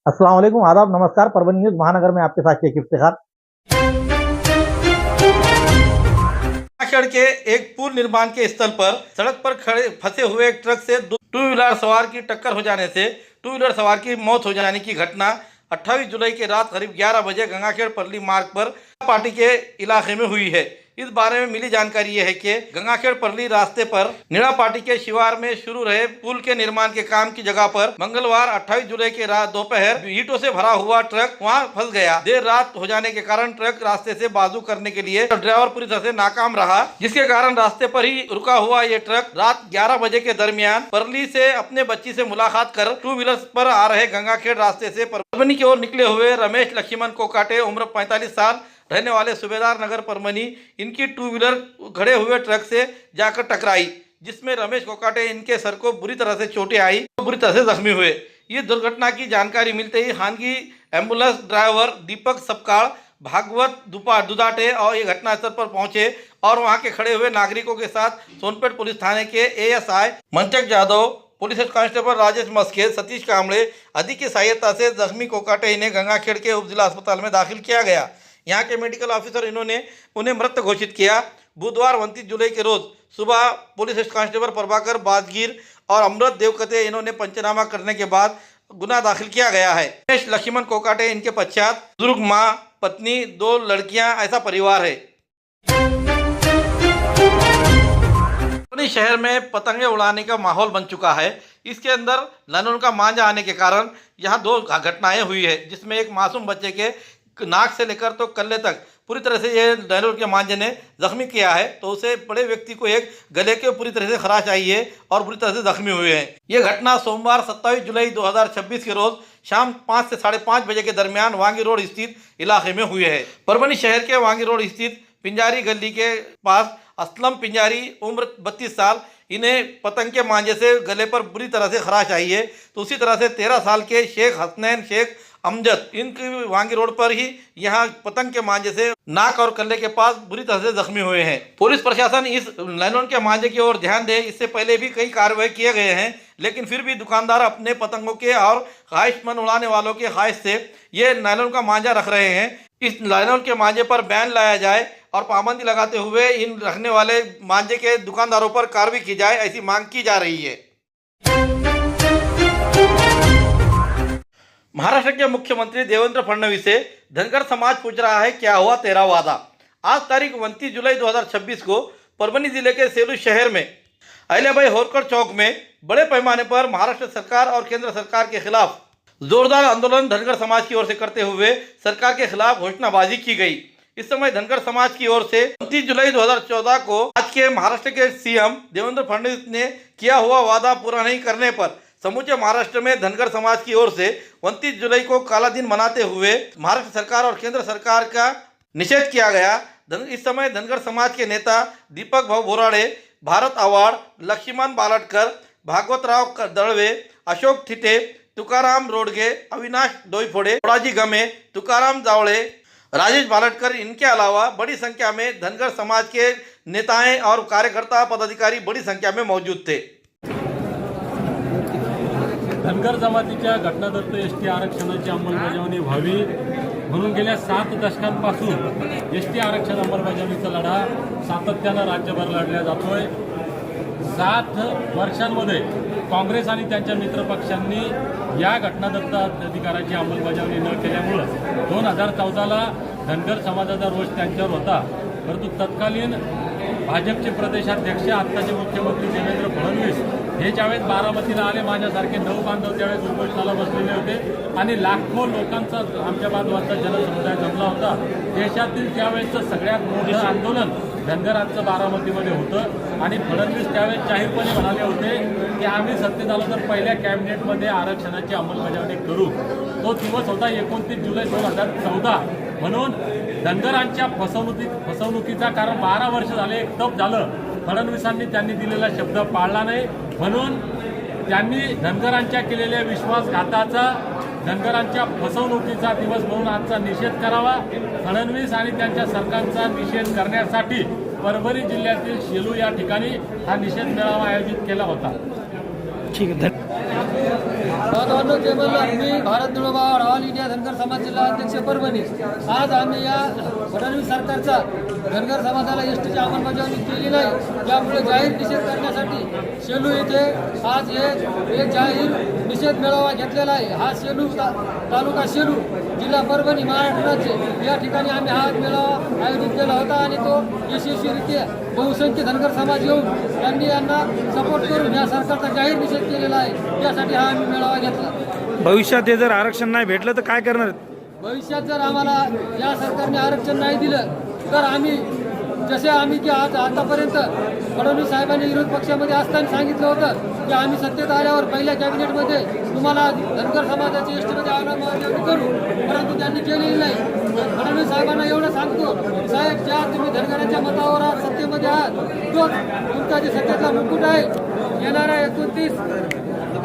अस्सलाम वालेकुम, आदाब, नमस्कार। परभनी न्यूज महानगर में आपके साथ शेख इफ्तिखार। आषाढ़ के एक पुल निर्माण के स्थल पर सड़क पर खड़े फंसे हुए एक ट्रक से टू व्हीलर सवार की टक्कर हो जाने से टू व्हीलर सवार की मौत हो जाने की घटना 28 जुलाई की रात करीब 11 बजे गंगाखेड़ परली मार्ग पर पार्टी के इलाके में हुई है। इस बारे में मिली जानकारी यह है कि गंगाखेड़ परली रास्ते पर निड़ा पार्टी के शिवार में शुरू रहे पुल के निर्माण के काम की जगह पर मंगलवार 28 जुलाई की रात दोपहर ईंटों से भरा हुआ ट्रक वहां फंस गया। देर रात हो जाने के कारण ट्रक रास्ते से बाजू करने के लिए ड्राइवर पूरी तरह से नाकाम रहा, जिसके कारण रास्ते पर ही रुका हुआ ये ट्रक रात 11 बजे के दरमियान परली से अपने बच्ची से मुलाकात कर टू व्हीलर पर आ रहे गंगाखेड़ रास्ते से परभनी की ओर निकले हुए रमेश लक्ष्मण कोकाटे उम्र 45 साल रहने वाले सूबेदार नगर परभनी इनकी टू व्हीलर खड़े हुए ट्रक से जाकर टकराई, जिसमें रमेश कोकाटे इनके सर को बुरी तरह से चोटें आई और बुरी तरह से जख्मी हुए। ये दुर्घटना की जानकारी मिलते ही खानगी एम्बुलेंस ड्राइवर दीपक सपकाड़ भागवत दुदाटे और ये घटनास्थल पर पहुंचे और वहां के खड़े हुए नागरिकों के साथ सोनपेट पुलिस थाने के एएसआई मंचक Yadav, police head constable Rajesh Maske, Satish Kamde आदि की सहायता से जख्मी कोकाटे इन्हें गंगाखेड़ के उप जिला अस्पताल में दाखिल किया गया। यहाँ के मेडिकल ऑफिसर इन्होंने उन्हें मृत घोषित किया। बुधवार 29 जुलाई के रोज सुबह पुलिस हेड कांस्टेबल प्रभाकर बाजगीर और अमृत देवकते इन्होंने पंचनामा करने के बाद गुना दाखिल किया गया है। रमेश लक्ष्मण कोकाटे इनके पश्चात बुजुर्ग माँ, पत्नी, 2 लड़कियां ऐसा परिवार है। परभनी शहर में पतंगे उड़ाने का माहौल बन चुका है। इसके अंदर लानून का मांझा आने के कारण यहाँ 2 घटनाएं हुई है, जिसमें एक मासूम बच्चे के नाक से लेकर तो कल्ले तक पूरी तरह से ये लानून के मांझे ने जख्मी किया है, तो उसे बड़े व्यक्ति को एक गले के पूरी तरह से खराश आई है और बुरी तरह से जख्मी हुए हैं। ये घटना सोमवार 27 जुलाई 2026 के रोज शाम 5 से 5:30 बजे के दरमियान वांगी रोड स्थित इलाके में हुई है। परभनी शहर के वांगी रोड स्थित पिंजारी गली के पास असलम पिंजारी उम्र 32 साल इन्हें पतंग के मांझे से गले पर बुरी तरह से खराश आई है, तो उसी तरह से 13 साल के शेख हसनैन शेख अमजद इनकी वांगी रोड पर ही यहाँ पतंग के मांझे से नाक और कल्ले के पास बुरी तरह से जख्मी हुए हैं। पुलिस प्रशासन इस लानून के मांझे की ओर ध्यान दे, इससे पहले भी कई कार्रवाई किए गए हैं, लेकिन फिर भी दुकानदार अपने पतंगों के और ख्वाहिशमंद उड़ाने वालों के ख्वाहिश से ये लानून का मांझा रख रहे हैं। इस लानून के मांझे पर बैन लाया जाए और पाबंदी लगाते हुए इन रखने वाले मांझे के दुकानदारों पर कार्रवाई की जाए, ऐसी मांग की जा रही है। महाराष्ट्र के मुख्यमंत्री देवेंद्र फडणवीस से धनगर समाज पूछ रहा है, क्या हुआ तेरा वादा। आज तारीख 29 जुलाई 2026 को परभनी जिले के सेलू शहर में अहिल्याबाई होळकर चौक में बड़े पैमाने पर महाराष्ट्र सरकार और केंद्र सरकार के खिलाफ जोरदार आंदोलन धनगर समाज की ओर से करते हुए सरकार के खिलाफ घोषणाबाजी की गई। इस समय धनगर समाज की ओर से 29 जुलाई 2014 को आज के महाराष्ट्र के सीएम देवेंद्र फडणवीस ने किया हुआ वादा पूरा नहीं करने पर समूचे महाराष्ट्र में धनगर समाज की ओर से 29 जुलाई को काला दिन मनाते हुए महाराष्ट्र सरकार और केंद्र सरकार का निषेध किया गया। इस समय धनगर समाज के नेता दीपक भाऊ बोराडे, भारत आव्हाड, लक्ष्मण बालटकर, भागवतराव दळवे, अशोक थिटे, तुकाराम रोडगे, अविनाश डोईफोडे, थोडाजी गमे, तुकाराम जावळे, राजेश बालटकर, इनके अलावा बड़ी संख्या में धनगर समाज के नेताएं और कार्यकर्ता पदाधिकारी बड़ी संख्या में मौजूद थे। धनगर जमातीच्या घटनादत्त एसटी आरक्षणाची अंमलबजावणी व्हावी म्हणून गेल्या 7 दशकांपासून एसटी आरक्षण अंमलबजावणीचा लढा सातत्यानं राज्यभर लढला जातोय। 7 वर्षांमध्ये काँग्रेस आणि त्यांच्या मित्रपक्षांनी या घटनादत्त अधिकाराची अंमलबजावणी न केल्यामुळं 2014ला धनगर समाजाचा रोष त्यांच्यावर होता, परंतु तत्कालीन भाजपचे प्रदेशाध्यक्ष आत्ताचे मुख्यमंत्री देवेंद्र फडणवीस हे ज्यावेळेस बारामतीला आले, माझ्यासारखे 9 बांधव त्यावेळेस उपोषणाला बसलेले होते आणि लाखो लोकांचा आमच्या बांधवांचा जनसमुदाय जमला होता। देशातील त्यावेळेचं सगळ्यात मोठं आंदोलन धनगरांचं बारामतीमध्ये होतं आणि फडणवीस त्यावेळेस जाहीरपणे म्हणाले होते की आम्ही सत्तेत आलो तर पहिल्या कॅबिनेटमध्ये आरक्षणाची अंमलबजावणी करू। तो दिवस होता 29 जुलै 2014। म्हणून धनगरांच्या फसवणुकीचा कारण 12 वर्ष झाले एक तप झालं, फडणवीसांनी त्यांनी दिलेला शब्द पाळला नाही, म्हणून त्यांनी धनगरांच्या केलेल्या विश्वासघाताचा, धनगरांच्या फसवणुकीचा दिवस म्हणून आजचा निषेध करावा। फडणवीस आणि त्यांच्या सरकारचा निषेध करण्यासाठी परभणी जिल्ह्यातील शेलू या ठिकाणी हा निषेध मेळावा आयोजित केला होता। ठीक है। बाबांनो केवळ मी भारत निळोबाड ऑल इंडिया धनगर समाज जिल्हा अध्यक्ष परभणी. आज आम्ही या फडणवीस सरकारचा धनगर समाजाला एसटीची अंमलबजावणी केली नाही यामुळे जाहीर निषेध करण्यासाठी सेलू येथे आज एक जाहीर निषेध मेळावा घेतलेला आहे. हा सेलू तालुका सेलू जिल्हा परभणी महाराष्ट्र राज्य या ठिकाणी आम्ही हा मेळावा आयोजित केला होता आणि तो यशस्वीरित्या बहुसंख्य धनगर समाज येऊन त्यांनी यांना सपोर्ट करून या सरकारचा जाहीर निषेध केलेला आहे. यासाठी हा आम्ही मेळावा घेतला. भविष्यात हे जर आरक्षण नाही भेटलं तर काय करणार? भविष्यात जर आम्हाला या सरकारने आरक्षण नाही दिलं तर आम्ही जसे आम्ही की आतापर्यंत फडणवीस साहेबांनी विरोध पक्षामध्ये असताना सांगितलं होतं की आम्ही सत्तेत आल्यावर पहिल्या कॅबिनेटमध्ये तुम्हाला धनगर समाजाची एसटीमध्ये अंमलबजावणी करू, परंतु त्यांनी केलेली नाही. फडणवीस साहेबांना एवढं सांगतो, साहेब ज्या तुम्ही धनगरांच्या मतावर आज सत्तेमध्ये आहात तोच तुमचा जे सत्तेचा मुकुट आहे येणाऱ्या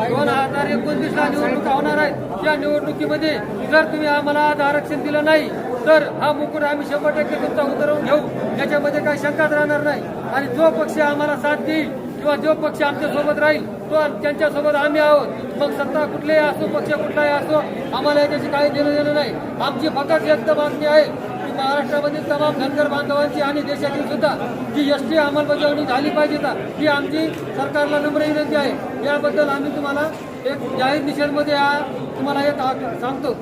2029ला निवडणुका होणार आहेत. या निवडणुकीमध्ये जर तुम्ही आम्हाला आज आरक्षण दिलं नाही तर हा मुकुट आम्ही 100% तुमचा उतरवून घेऊ, याच्यामध्ये काही शंकाच राहणार नाही. आणि जो पक्ष आम्हाला साथ देईल किंवा जो पक्ष आमच्या सोबत राहील तो त्यांच्यासोबत आम्ही आहोत. मग सत्ता कुठलेही असो, पक्ष कुठलाही असो, आम्हाला याच्याशी काही देणं नाही. आमची फक्त एक मागणी आहे की महाराष्ट्रामधील तमाम धनगर बांधवांची आणि देशातील सुद्धा जी एसटी अंमलबजावणी झाली पाहिजे ही आमची सरकारला नम्र विनंती आहे. याबद्दल आम्ही तुम्हाला एक जाहीर निषेधमध्ये तुम्हाला एक सांगतो.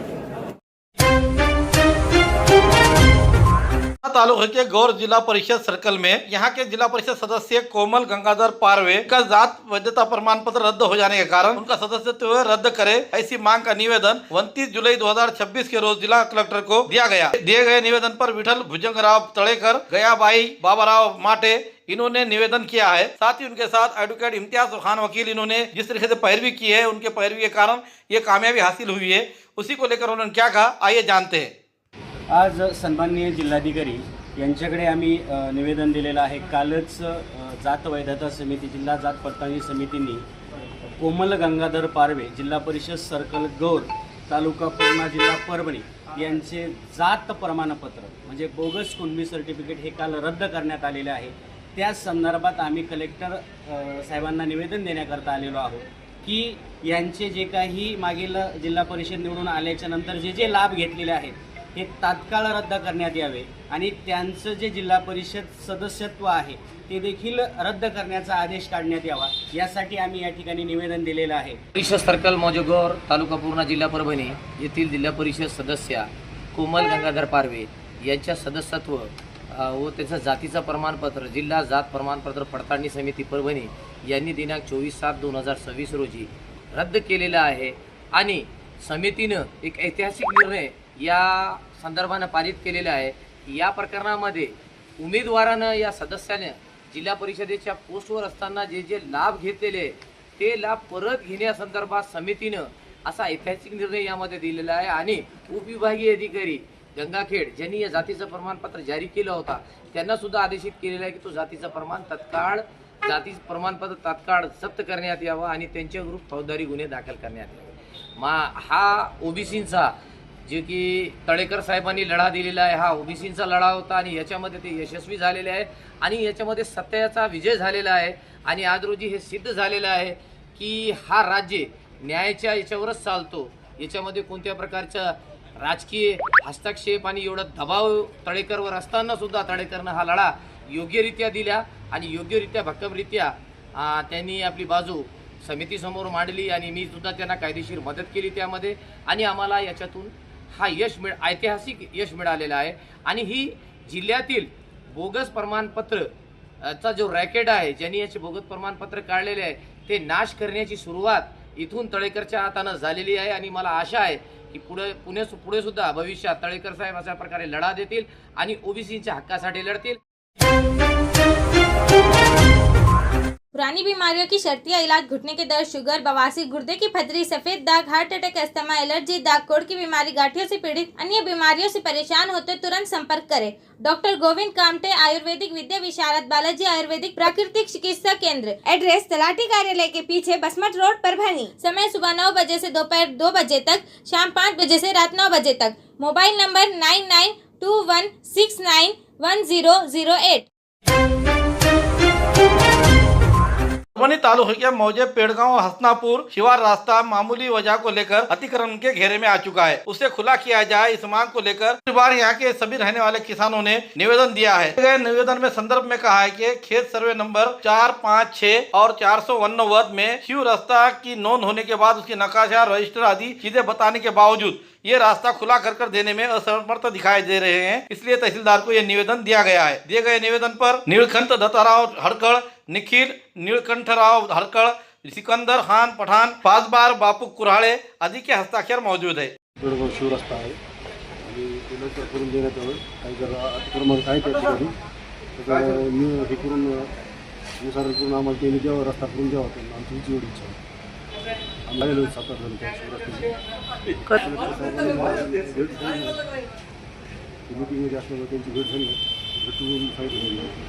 तालुके के गौर जिला परिषद सर्कल में यहाँ के जिला परिषद सदस्य कोमल गंगाधर पारवे का जात वैधता प्रमाण पत्र रद्द हो जाने के कारण उनका सदस्यत्व रद्द करे ऐसी मांग का निवेदन 29 जुलाई 2026 के रोज जिला कलेक्टर को दिया गया. दिए गए निवेदन पर विठल भुजंगराव तड़ेकर, गयाबाई, बाबाराव माटे इन्होंने निवेदन किया है. साथ ही उनके साथ एडवोकेट इम्तियाज खान वकील इन्होंने जिस तरीके से पैरवी की है उनके पैरवी के कारण ये कामयाबी हासिल हुई है. उसी को लेकर उन्होंने क्या कहा आइए जानते हैं. आज सन्माननीय जिल्हाधिकारी यांच्याकडे आम्ही निवेदन दिलेलं आहे. कालच जात वैधता समिती, जिल्हा जात पडताळणी समितीने कोमल गंगाधर पारवे, जिल्हा परिषद सर्कल गौर, तालुका पूर्णा, जिल्हा परभणी यांचे जात प्रमाणपत्र म्हणजे बोगस कुणबी सर्टिफिकेट हे काल रद्द करण्यात आलेले आहे. त्या संदर्भात आम्ही कलेक्टर साहेबांना निवेदन देण्याकरता आलेलो आहोत की यांचे जे काही मागील जिल्हा परिषद निवडून आल्याच्या नंतर जे लाभ घेतलेले आहेत हे तात्काळ रद्द करण्यात यावे आणि त्यांचं जे जिल्हा परिषद सदस्यत्व आहे ते देखील रद्द करण्याचा आदेश काढण्यात यावा, यासाठी आम्ही या ठिकाणी निवेदन दिलेलं आहे. परिषद सर्कल मौजगौर, तालुका पूर्णा, जिल्हा परभणी येथील जिल्हा परिषद सदस्य कोमल गंगाधर पारवे यांच्या सदस्यत्व व त्याचं जातीचं प्रमाणपत्र जिल्हा जात प्रमाणपत्र पडताळणी समिती परभणी यांनी दिनांक 24/7/2026 रोजी रद्द केलेला आहे. आणि समितीनं एक ऐतिहासिक निर्णय या संदर्भानं पारित केलेला आहे. या प्रकरणामध्ये उमेदवारानं या सदस्याने जिल्हा परिषदेच्या पोस्टवर असताना जे लाभ घेतलेले ते लाभ परत घेण्यासंदर्भात समितीनं असा ऐतिहासिक निर्णय यामध्ये दिलेला आहे. आणि उपविभागीय अधिकारी गंगाखेड ज्यांनी या जातीचं प्रमाणपत्र जारी केलं होता त्यांना सुद्धा आदेशित केलेलं आहे की तो जातीचं प्रमाणपत्र तात्काळ जप्त करण्यात यावं आणि त्यांच्याविरुद्ध फौजदारी गुन्हे दाखल करण्यात यावे. हा ओबीसींचा जे की तळेकर साहेबांनी लढा दिलेला आहे हा ओबीसींचा लढा होता आणि याच्यामध्ये ते यशस्वी झालेले आहे आणि याच्यामध्ये सत्याचा विजय झालेला आहे. आणि आज रोजी हे सिद्ध झालेलं आहे की हा राज्य न्यायाच्या याच्यावरच चालतो. याच्यामध्ये कोणत्या प्रकारचा राजकीय हस्तक्षेप आणि एवढा दबाव तळेकरवर असताना सुद्धा तळेकरनं हा लढा योग्यरित्या दिला आणि योग्यरित्या भक्कमरित्या त्यांनी आपली बाजू समितीसमोर मांडली आणि मी सुद्धा त्यांना कायदेशीर मदत केली त्यामध्ये. आणि आम्हाला याच्यातून हा ऐतिहासिक यश मिळालेला आहे. आणि ही जिल्ह्यातील बोगस प्रमाणपत्र चा जो रॅकेट आहे ज्यांनी याचे बोगस प्रमाणपत्र काढलेले आहे ते नाश करण्याची सुरुवात इथून तळेकरच्या हातानं झालेली आहे. आणि मला आशा आहे की पुढे सुद्धा भविष्यात तळेकर साहेब अशा प्रकारे लढा देतील आणि ओबीसीच्या हक्कासाठी लढतील. पुरानी बीमारियों की शर्तिया इलाज, घुटने के दर्द, शुगर, बवासीर, गुर्दे की पथरी, सफेद दाग, हार्ट अटैक, अस्थमा, एलर्जी, दाग कोड़ की बीमारी, गांठियों से पीड़ित अन्य बीमारियों से परेशान होते तुरंत संपर्क करें. डॉक्टर गोविंद कामटे, आयुर्वेदिक विद्या विशारद, बालाजी आयुर्वेदिक प्राकृतिक चिकित्सा केंद्र. एड्रेस तलाठी कार्यालय के पीछे, बसमत रोड, परभणी. समय सुबह 9 बजे से दोपहर 2 बजे तक, शाम 5 बजे से रात 9 बजे तक. Mobile number 9921691008. परभणी तालुके के मौजे पेड़गांव हसनापुर शिवार रास्ता मामूली वजह को लेकर अतिक्रमण के घेरे में आ चुका है। उसे खुला किया जाए, इस मांग को लेकर इस बार यहाँ के सभी रहने वाले किसानों ने निवेदन दिया है। निवेदन में संदर्भ में कहा है कि खेत सर्वे नंबर 4, 5, 6 और 489 में शिव रास्ता की नोंद होने के बाद उसकी नकाशा, रजिस्टर आदि चीजें बताने के बावजूद ये रास्ता खुला कर देने में असमर्थ दिखाई दे रहे हैं। इसलिए तहसीलदार को यह निवेदन दिया गया है। दिए गए निवेदन पर नीलकंठ दत्ताराव हड़कड़, निखिल नीलकंठराव हड़कड़, सिकंदर खान पठान, पासबार बापू कुऱ्हाळे आदि के हस्ताक्षर मौजूद है। बेळगाव शिवरस्ता आहे आणि ते लवकर करून देण्यात यावं. काही जर अतिक्रमण आहे त्या ठिकाणी त्याचं हे करून निसारण करून आम्हाला त्यांनी द्यावं, रस्ता करून द्यावा. त्यांना आमची हीच एवढी इच्छा आहे. आम्ही आलेलो 7-8 जण त्या शिवरस्त्याची मीटिंगमध्ये असल्यामुळे त्यांची भेट झाली, भेटून सांगितलं.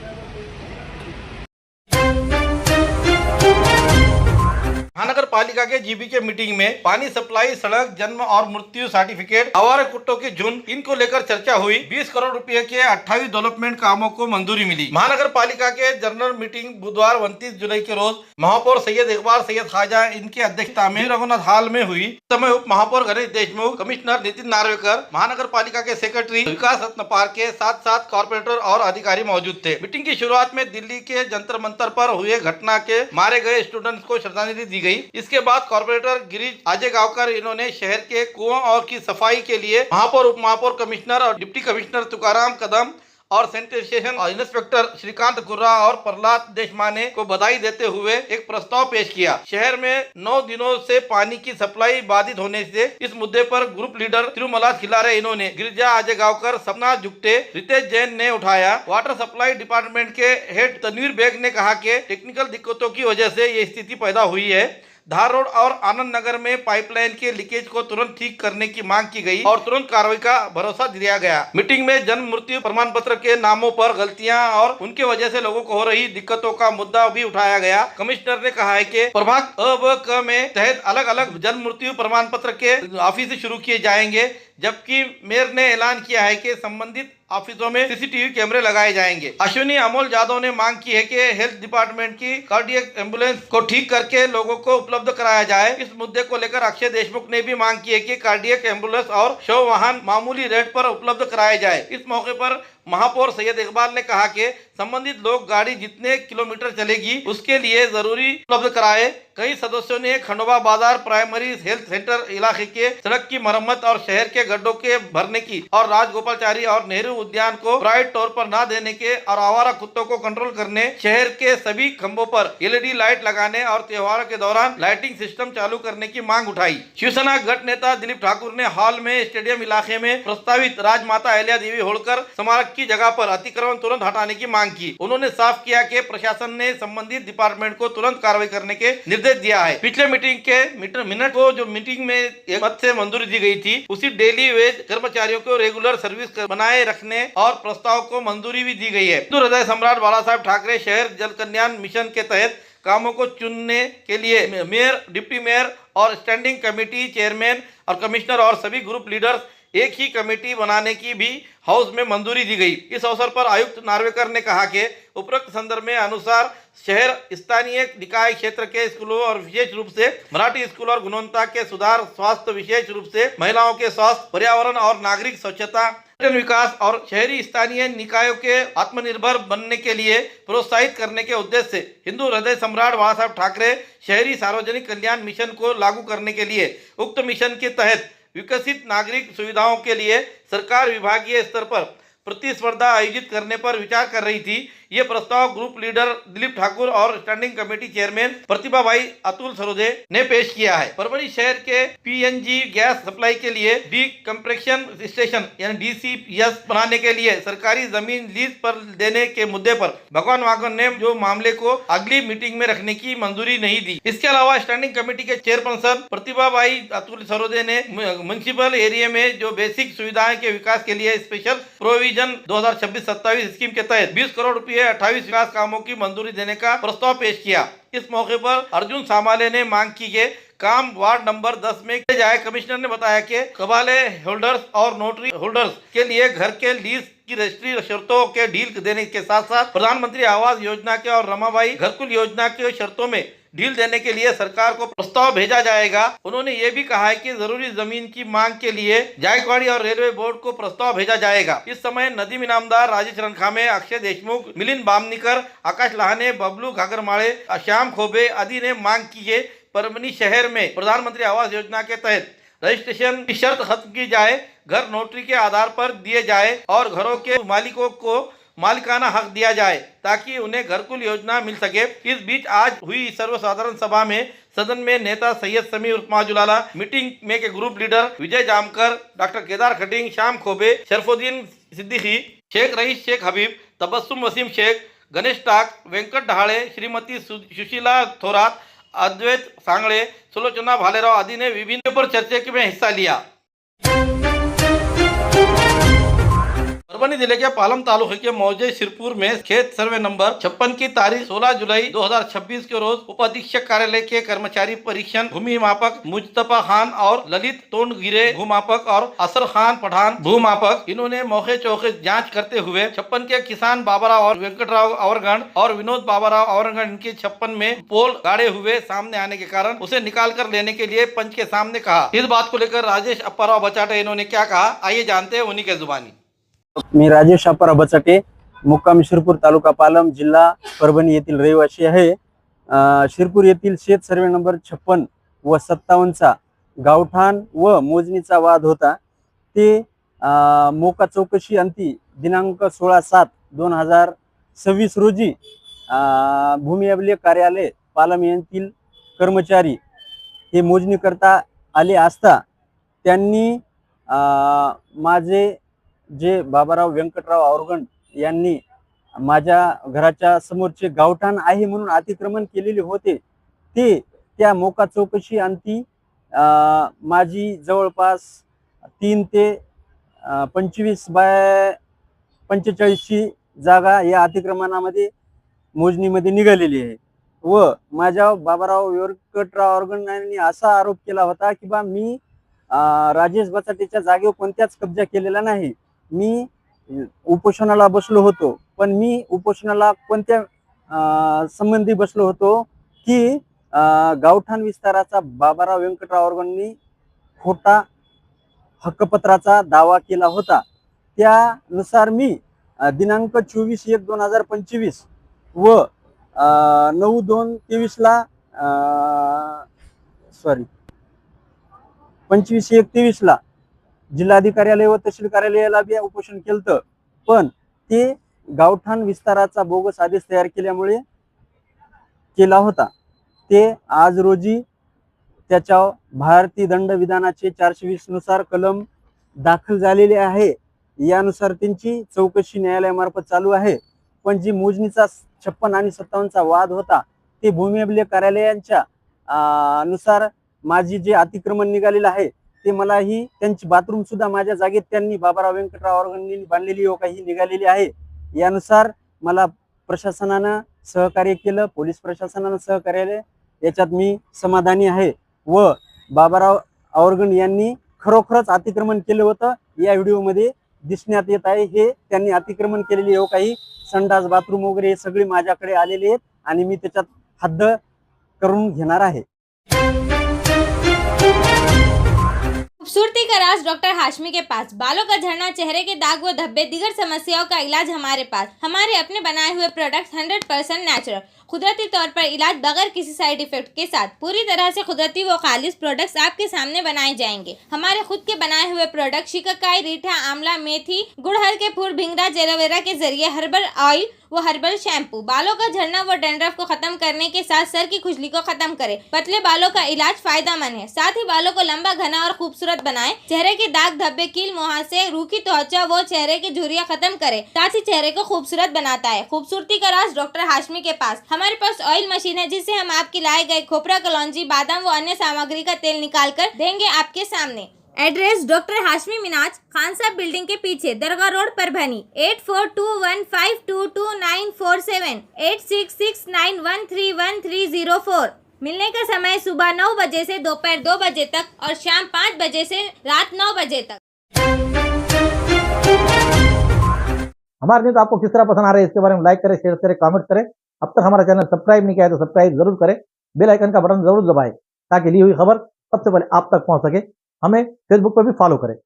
महानगर पालिका के जीबी के मीटिंग में पानी सप्लाई, सड़क, जन्म और मृत्यु सर्टिफिकेट, आवारा कुत्तों के झुंड, इनको लेकर चर्चा हुई। 20 करोड़ रुपए के 28 डेवलपमेंट कामों को मंजूरी मिली। महानगर पालिका के जनरल मीटिंग बुधवार 29 जुलाई के रोज महापौर सैयद इकबाल सैयद खाजा इनकी अध्यक्षता में रघुनाथ हॉल में हुई। समय उप महापौर गणेश देशमुख, कमिश्नर नितिन नार्वेकर, महानगर पालिका के सेक्रेटरी विकास रत्न पार के साथ कॉर्पोरेटर और अधिकारी मौजूद थे। मीटिंग की शुरुआत में दिल्ली के जंतर मंतर पर हुए घटना के मारे गए स्टूडेंट्स को श्रद्धांजलि दी गई। इसके बाद कॉर्पोरेटर गिरीश आजेगावकर इन्होंने शहर के कुओं और की सफाई के लिए महापौर, उप महापौर, कमिश्नर और डिप्टी कमिश्नर तुकाराम कदम और सैनिटेशन और इंस्पेक्टर श्रीकांत गुर्रा और प्रहलाद देशमाने को बधाई देते हुए एक प्रस्ताव पेश किया। शहर में 9 दिनों से पानी की सप्लाई बाधित होने से इस मुद्दे पर ग्रुप लीडर तिरुमला खिलारे इन्होंने गिरिजा आजेगावकर, सपना जुगटे, रितेश जैन ने उठाया। वाटर सप्लाई डिपार्टमेंट के हेड तनवीर बेग ने कहा कि टेक्निकल दिक्कतों की वजह से ये स्थिति पैदा हुई है। धार रोड और आनंद नगर में पाइपलाइन के लीकेज को तुरंत ठीक करने की मांग की गई और तुरंत कार्रवाई का भरोसा दिया गया। मीटिंग में जन्म मृत्यु प्रमाण पत्र के नामों पर गलतियां और उनके वजह से लोगों को हो रही दिक्कतों का मुद्दा भी उठाया गया। कमिश्नर ने कहा है कि प्रभाग अ, ब, क में तहत अलग अलग जन्म मृत्यु प्रमाण पत्र के ऑफिस शुरू किए जाएंगे, जबकि मेयर ने ऐलान किया है कि संबंधित ऑफिसों में सीसीटीवी कैमरे लगाए जाएंगे। अश्विनी अमोल यादव ने मांग की है कि हेल्थ डिपार्टमेंट की कार्डियक एम्बुलेंस को ठीक करके लोगों को उपलब्ध कराया जाए। इस मुद्दे को लेकर अक्षय देशमुख ने भी मांग की है कि कार्डियक एम्बुलेंस और शव वाहन मामूली रेट पर उपलब्ध कराए जाए। इस मौके पर महापौर सैयद इकबाल ने कहा कि संबंधित लोग गाड़ी जितने किलोमीटर चलेगी उसके लिए जरूरी उपलब्ध कराए। कई सदस्यों ने खंडोबा बाजार प्राइमरी हेल्थ सेंटर इलाके के सड़क की मरम्मत और शहर के गड्ढों के भरने की और राजगोपालचारी और नेहरू उद्यान को प्राइवेट तौर पर न देने के और आवारा कुत्तों को कंट्रोल करने, शहर के सभी खंभों पर एलईडी लाइट लगाने और त्योहारों के दौरान लाइटिंग सिस्टम चालू करने की मांग उठाई। शिवसेना गठ नेता दिलीप ठाकुर ने हॉल में स्टेडियम इलाके में प्रस्तावित राजमाता अहिल्या देवी होलकर स्मारक की जगह पर अतिक्रमण तुरंत हटाने की मांग की। उन्होंने साफ किया कि प्रशासन ने संबंधित डिपार्टमेंट को तुरंत कार्रवाई करने के निर्देश दिया है। पिछले मीटिंग के मिनट को जो मीटिंग में एक मत से मंजूरी दी गई थी, उसी डेली वेज कर्मचारियों को रेगुलर सर्विस बनाए रखने और प्रस्ताव को मंजूरी भी दी गई है। हिंदू हृदय सम्राट बाला साहेब ठाकरे शहर जल कल्याण मिशन के तहत कामों को चुनने के लिए मेयर, डिप्टी मेयर और स्टैंडिंग कमेटी चेयरमैन और कमिश्नर और सभी ग्रुप लीडर्स एक ही कमेटी बनाने की भी हाउस में मंजूरी दी गई। इस अवसर पर आयुक्त नार्वेकर ने कहा कि उपरोक्त संदर्भ में अनुसार शहर स्थानीय निकाय क्षेत्र के स्कूलों और विशेष रूप से मराठी स्कूल और गुणवत्ता के सुधार, स्वास्थ्य विशेष रूप से महिलाओं के स्वास्थ्य, पर्यावरण और नागरिक स्वच्छता, विकास और शहरी स्थानीय निकायों के आत्मनिर्भर बनने के लिए प्रोत्साहित करने के उद्देश्य से हिंदू हृदय सम्राट बाला साहेब ठाकरे शहरी सार्वजनिक कल्याण मिशन को लागू करने के लिए उक्त मिशन के तहत विकसित नागरिक सुविधाओं के लिए सरकार विभागीय स्तर पर प्रतिस्पर्धा आयोजित करने पर विचार कर रही थी। ये प्रस्ताव ग्रुप लीडर दिलीप ठाकुर और स्टैंडिंग कमेटी चेयरमैन प्रतिभा भाई अतुल सरोदे ने पेश किया है। परभणी शहर के पीएनजी गैस सप्लाई के लिए डीकम्प्रेशन स्टेशन यानी डीसीपीएस बनाने के लिए सरकारी जमीन लीज पर देने के मुद्दे पर भगवान वागन ने जो मामले को अगली मीटिंग में रखने की मंजूरी नहीं दी। इसके अलावा स्टैंडिंग कमेटी के चेयरपर्सन प्रतिभा भाई अतुल सरोदे ने म्युनिसिपल एरिया में जो बेसिक सुविधाएं के विकास के लिए स्पेशल प्रोविजन 2026-27 स्कीम के तहत 20 करोड़ रुपए के 28 विकास कामों की मंजूरी देने का प्रस्ताव पेश किया। इस मौके पर अर्जुन सामाले ने मांग की कि काम वार्ड नंबर 10 में किया जाए। कमिश्नर ने बताया कि कबाले होल्डर्स और नोटरी होल्डर्स के लिए घर के लीज की रजिस्ट्री शर्तों के ढील देने के साथ साथ प्रधानमंत्री आवास योजना के और रमाबाई घरकुल योजना के शर्तों में ढील देने के लिए सरकार को प्रस्ताव भेजा जाएगा। उन्होंने ये भी कहा है कि जरूरी जमीन की मांग के लिए जायकवाड़ी और रेलवे बोर्ड को प्रस्ताव भेजा जाएगा। इस समय नदीम इनामदार, राजेश रणखामे, अक्षय देशमुख, मिलिंद बामनीकर, आकाश लाहने, बबलू घागरमाळे, श्याम खोबे आदि ने मांग की है परभनी शहर में प्रधानमंत्री आवास योजना के तहत रजिस्ट्रेशन की शर्त खत्म की जाए, घर नोटरी के आधार पर दिए जाए और घरों के मालिकों को मालिकाना हक दिया जाए ताकि उन्हें घरकुल योजना मिल सके। इस बीच आज हुई सर्वसाधारण सभा में सदन में नेता सैयद समीर उर्फ माजुलाला, मीटिंग में के ग्रुप लीडर विजय जामकर, डॉक्टर केदार खटिंग, श्याम खोबे, शरफुद्दीन सिद्दीकी, शेख रईस शेख हबीब, तबस्सुम वसीम शेख, गणेश टाक, वेंकट ढहाळे, श्रीमती सुशीला थोरात, अद्वैत सांगळे, सुलोचना भालेराव आदि ने विभिन्न पर चर्चा में हिस्सा लिया। परभनी जिले के पालम तालुके के मौजे सिरपुर में खेत सर्वे नंबर 56 की तारीख 16 जुलाई 2026 के रोज उप अधीक्षक कार्यालय के कर्मचारी परीक्षण भूमि मापक मुस्तफा खान और ललित तोंडगिरे भूमापक और असर खान पठान भूमापक, इन्होंने मौके चौके जांच करते हुए 56 के किसान बाबाराव और वेंकटराव अवरगण और विनोद बाबाराव अवरगण इनके 56 में पोल गाड़े हुए सामने आने के कारण उसे निकाल कर लेने के लिए पंच के सामने कहा। इस बात को लेकर राजेश अप्पाराव बचाटे इन्होंने क्या कहा, आइए जानते हैं उन्हीं के जुबानी। मी राजेश अप्पाराव बचाटे, मुक्काम शिरपूर, तालुका पालम, जिल्हा परभणी येथील रहिवासी आहे। शिरपूर येथील शेत सर्वे नंबर 56 व 57चा गावठाण व मोजणीचा वाद होता। ते मोका चौकशी अंती दिनांक 16/7/2026 रोजी भूमी अभिलेख कार्यालय पालम येथील कर्मचारी हे मोजणी करता आले असता त्यांनी माझे जे बाबाराव व्यंकटराव अवरगण यांनी माझ्या घराच्या समोरचे गावठाण आहे म्हणून अतिक्रमण केलेले होते। ते त्या मोका चौकशी अंती माझी जवळपास 3 ते 25/45 ची जागा या अतिक्रमणामध्ये मोजणीमध्ये निघालेली आहे व माझ्या बाबाराव व्यंकटराव अवरगण यांनी असा आरोप केला होता की बा मी राजेश बचाटेच्या जागेवर कोणत्याच कब्जा केलेला नाही। मी उपोषणाला बसलो होतो, पण मी उपोषणाला कोणत्या संबंधी बसलो होतो की गावठाण विस्ताराचा बाबाराव व्यंकटराव अवरगणांनी खोटा हक्कपत्राचा दावा केला होता। त्यानुसार मी दिनांक 24/1/2025 व 9/2/23 ला 25/1/23 ला जिल्हाधिकार्यालय व तहसील कार्यालयाला बी उपोषण केलं, पण ते गावठाण विस्ताराचा बोगस आदेश तयार केल्यामुळे केला होता। ते आज रोजी त्याच्या भारतीय दंड विधानाचे 420 नुसार कलम दाखल झालेले आहे। यानुसार त्यांची चौकशी न्यायालयामार्फत चालू आहे। पण जी मोजणीचा 56 आणि 57चा वाद होता ते भूमी अभिलेख कार्यालयांच्या नुसार माझी जे अतिक्रमण निघालेलं आहे ते मलाही त्यांची बाथरूम सुद्धा माझ्या जागेत त्यांनी बाबाराव व्यंकटराव अवरगणांनी बांधलेली व काही निघालेली आहे। यानुसार मला प्रशासनानं सहकार्य केलं, पोलीस प्रशासनानं सहकार्य, याच्यात मी समाधानी आहे व बाबाराव अवरगण यांनी खरोखरच अतिक्रमण केलं होतं या व्हिडिओमध्ये दिसण्यात येत आहे। हे त्यांनी अतिक्रमण केलेली व काही संडास बाथरूम वगैरे हे सगळे माझ्याकडे आलेले आहेत आणि मी त्याच्यात हद्द करून घेणार आहे। खूबसूरती का राज डॉक्टर हाशमी के पास। बालों का झड़ना, चेहरे के दाग व धब्बे, दीगर समस्याओं का इलाज हमारे पास। हमारे अपने बनाए हुए प्रोडक्ट्स 100% नेचुरल, कुदरती तौर पर इलाज बगैर किसी साइड इफेक्ट के साथ पूरी तरह से कुदरती व खालिश प्रोडक्ट्स आपके सामने बनाए जाएंगे। हमारे खुद के बनाए हुए प्रोडक्ट शिकाकाई, रीठा, आंवला, मेथी, गुड़हल के फूल, भिंगरा, एलोवेरा के जरिए हर्बल ऑयल व हर्बल शैम्पू बालों का झड़ना व डैंड्रफ को खत्म करने के साथ सर की खुजली को खत्म करे। पतले बालों का इलाज फायदेमंद है, साथ ही बालों को लंबा, घना और खूबसूरत बनाए। चेहरे के दाग धब्बे, कील मुहासे, रूखी त्वचा वो चेहरे की झुर्रियां खत्म करे, साथ ही चेहरे को खूबसूरत बनाता है। खूबसूरती का राज डॉक्टर हाशमी के पास। हमारे पास ऑयल मशीन है जिससे हम आपके लाए गए खोपरा, कलौंजी, बादाम व अन्य सामग्री का तेल निकाल कर देंगे आपके सामने। एड्रेस डॉक्टर हाशमी मिनाज खान साहब बिल्डिंग के पीछे दरगाह रोड परभनी 8421522947 8669131304। मिलने का समय सुबह 9 बजे से दोपहर 2 बजे तक और शाम 5 बजे से रात 9 बजे तक। हमारे न्यूज आपको किस तरह पसंद आ रहे हैं इसके बारे में लाइक करें, शेयर करें, कमेंट करें। अब तक हमारा चैनल सब्सक्राइब नहीं किया है तो सब्सक्राइब जरूर करें, बेल आइकन का बटन जरूर दबाएं ताकि ली हुई खबर सबसे पहले आप तक पहुंच सके। हमें फेसबुक पर भी फॉलो करें।